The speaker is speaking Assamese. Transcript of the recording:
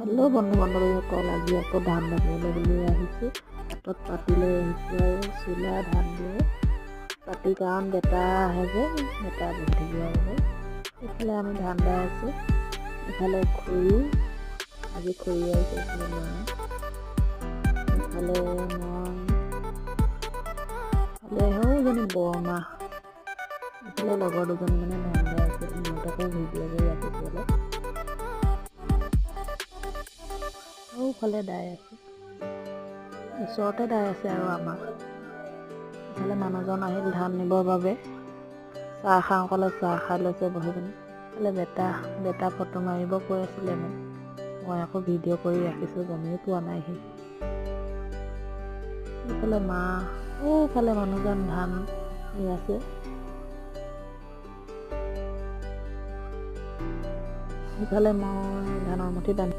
হেল্ল' বন্ধু বান্ধৱীসকল, আজি আকৌ ধান দাবলৈ বুলি আহিছোঁ। হাতত পাতি লৈ আহিছোঁ আৰু চোলা ধান দিয়ে পাতি, কাৰণ বেটা আহে যে বেটা বহি থাকিব বাবে। এইফালে আমি ধান দাই আছোঁ, ইফালে খৰি, আজি খৰি আহিছে, এইফালে মই, ইফালে সৌজনী বৰমা, ইফালে লগৰ দুজনী মানে ধান দাই আছে। সিহঁতকো ভিডিঅ' কৰি ৰাখিছোঁ অলপ। সৌফালে দাই আছে, ওচৰতে দাই আছে আৰু আমাৰ। ইফালে মানুহজন আহিল ধান নিবৰ বাবে, চাহ খাওঁ ক'লে চাহ খাই লৈছে বহি পিনি। ইফালে বেটা ফটো মাৰিব কৈ আছিলে মোক, মই আকৌ ভিডিঅ' কৰি ৰাখিছোঁ, গমেই পোৱা নাই সি। এইফালে মা, সৌফালে মানুহজন ধান নি আছে। ইফালে মই ধানৰ মুঠি বান্ধি